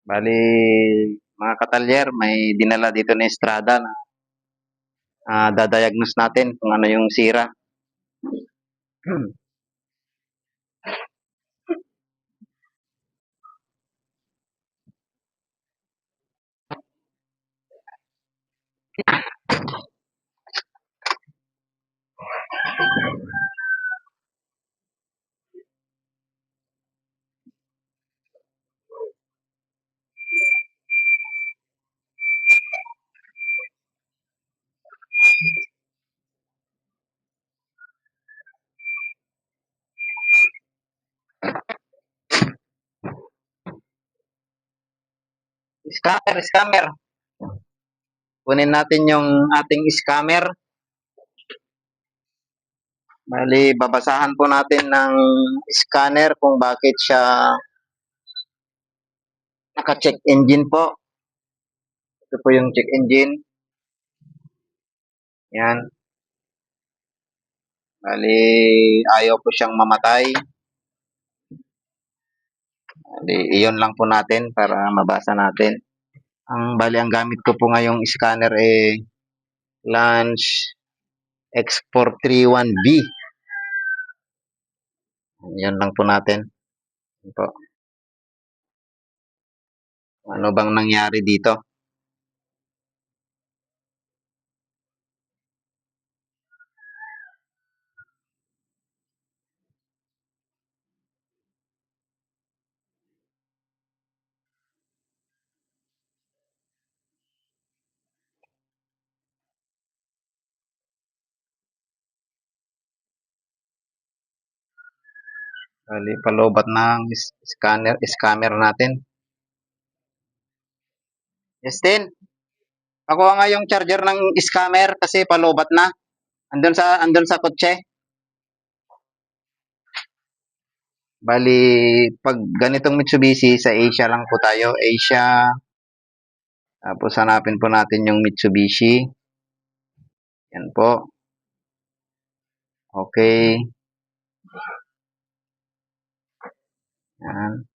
Bali, mga katalyer, may dinala dito na Estrada na dadayagnos natin kung ano yung sira. Scammer. Kunin natin yung ating scammer. Bali, babasahan po natin ng scanner kung bakit siya naka-check engine po. Ito po yung check engine. Yan. Bali, ayaw po siyang mamatay. Bali, iyon lang po natin para mabasa natin. Ang gamit ko po ngayong scanner Launch X431B. Yan lang po natin. Yan po. Ano bang nangyari dito? Bali, palobat ng scammer natin. Justin, ako nga yung charger ng scammer kasi palobat na. Andun sa kotse. Bali, pag ganitong Mitsubishi, sa Asia lang po tayo. Asia. Tapos hanapin po natin yung Mitsubishi. Yan po. Okay. Yan.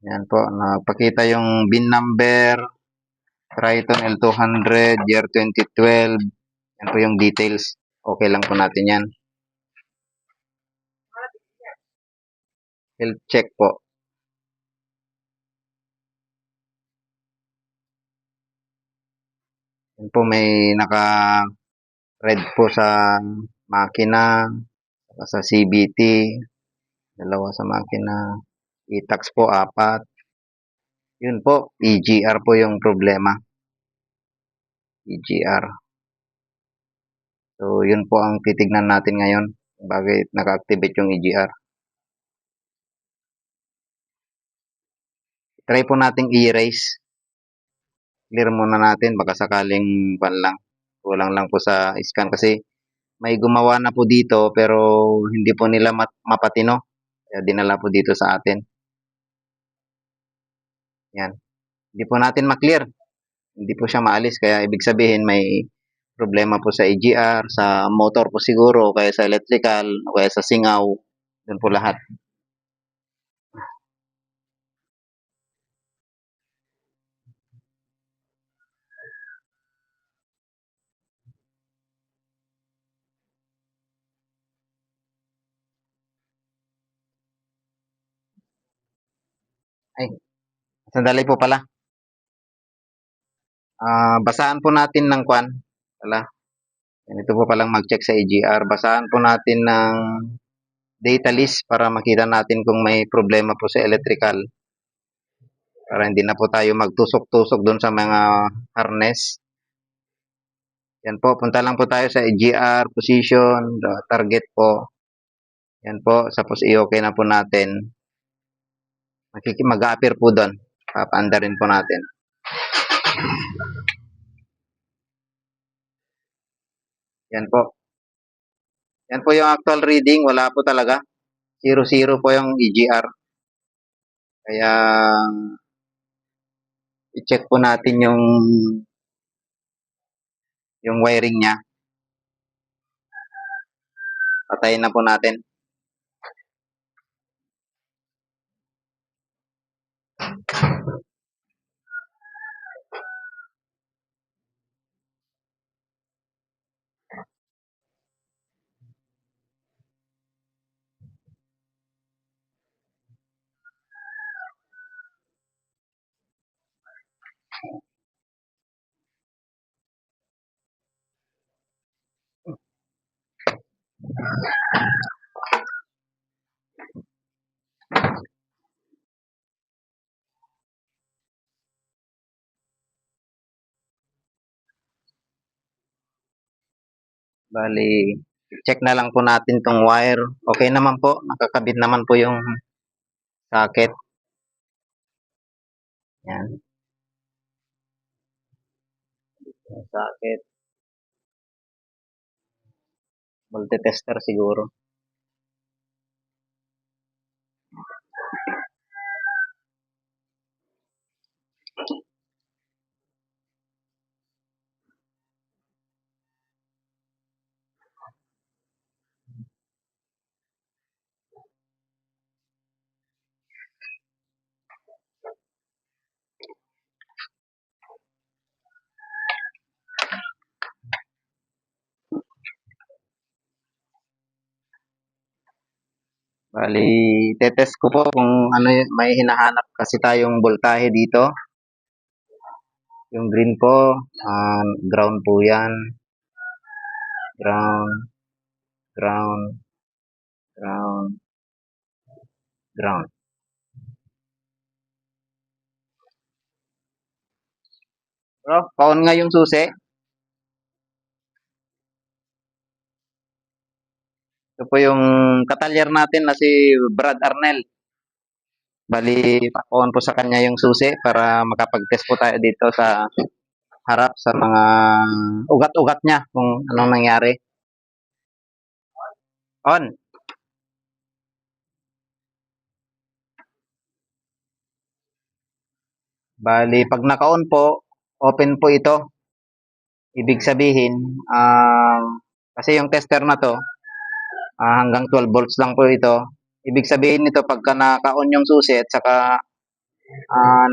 Yan po. Napakita yung VIN number. Triton L200, year 2012. Yan po yung details. Okay lang po natin yan. Health check po. Yan po may naka-red po sa makina, sa CBT, dalawa sa makina, e-tax po 4. Yun po, EGR po yung problema. EGR. So, yun po ang titignan natin ngayon. Bakit naka-activate yung EGR. Try po nating i-erase. Clear muna natin. Baka sakaling kulang lang po sa scan kasi may gumawa na po dito pero hindi po nila mapatino. Kaya dinala po dito sa atin. Yan. Hindi po natin ma-clear. Hindi po siya maalis. Kaya ibig sabihin may problema po sa EGR, sa motor po siguro, kaya sa electrical, o kaya sa singaw. Doon po lahat. Ay, sandali po pala. Basahan po natin ng kwan. Pala. Ito po palang mag-check sa EGR. Basahan po natin ng data list para makita natin kung may problema po sa electrical. Para hindi na po tayo magtusok-tusok doon sa mga harness. Yan po, punta lang po tayo sa EGR, position, target po. Yan po, tapos i-okay na po natin. Mag-a-appear po doon. Papaanda rin po natin. Yan po. Yan po yung actual reading. Wala po talaga. 0-0 po yung EGR. Kaya, i-check po natin yung wiring niya. Patayin na po natin. Bali, check na lang po natin tong wire. Okay naman po, nakakabit naman po yung socket. Yan. Yung socket. Multitester siguro. Bali, tetest ko po kung ano may hinahanap kasi tayong voltahe dito. Yung green po, ground po yan. Ground, ground, ground, ground. Bro, paon nga yung susi. Ito po yung katalyer natin na si Brad Arnel. Bali, paon po sa kanya yung susi para makapag-test po tayo dito sa harap sa mga ugat-ugat niya kung anong nangyari. On. Bali, pag naka-on po, open po ito. Ibig sabihin, kasi yung tester na to, hanggang 12 volts lang po ito. Ibig sabihin nito, pagka naka-on yung susi at saka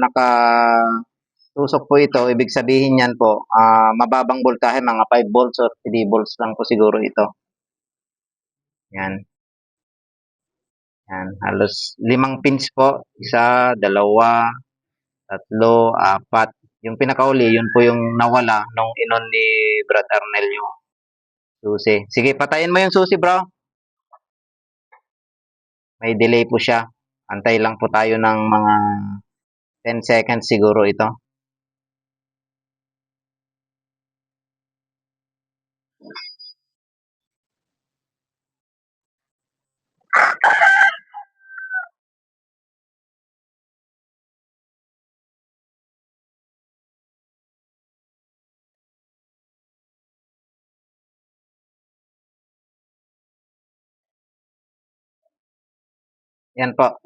naka-tusok po ito, ibig sabihin yan po, mababang voltahe, mga 5 volts or 3 volts lang po siguro ito. Yan. Yan. Halos 5 pins po. Isa, dalawa, tatlo, apat. Yung pinakauli, yun po yung nawala nung inon ni Brad Arnel yung susi. Sige, patayin mo yung susi, bro. May delay po siya. Antay lang po tayo ng mga 10 seconds siguro ito. Yan po.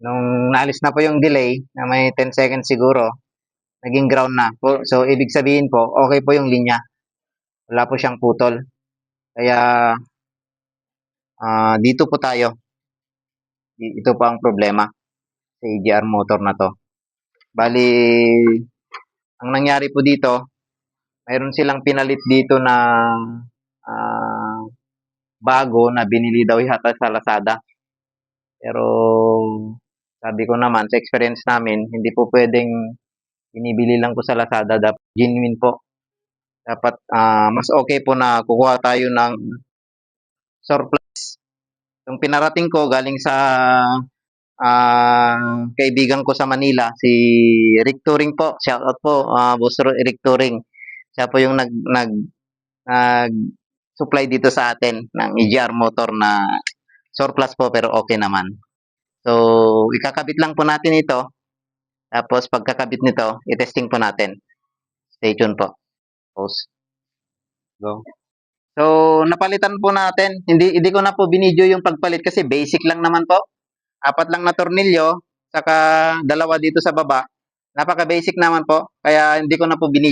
Nung naalis na po yung delay, na may 10 seconds siguro, naging ground na po. So, ibig sabihin po, okay po yung linya. Wala po siyang putol. Kaya, dito po tayo. Ito po ang problema sa EGR motor na to. Bali, ang nangyari po dito, mayroon silang pinalit dito na bago na binili daw yata sa Lazada. Pero sabi ko naman, sa experience namin, hindi po pwedeng binibili lang po sa Lazada. Dapat genuine po. Dapat mas okay po na kukuha tayo ng surplus. Yung pinarating ko galing sa kaibigan ko sa Manila, si Rick Turing po. Shout out po, Boss Rick Turing. Siya po yung nag supply dito sa atin ng EGR motor na surplus po pero okay naman. So, ikakabit lang po natin ito. Tapos pagkakabit nito, i-testing po natin. Stay tuned po. Pause. Go. So, napalitan po natin. Hindi ko na po binidyo yung pagpalit kasi basic lang naman po. 4 lang na tornilyo, saka 2 dito sa baba. Napaka-basic naman po. Kaya hindi ko na po binidyo.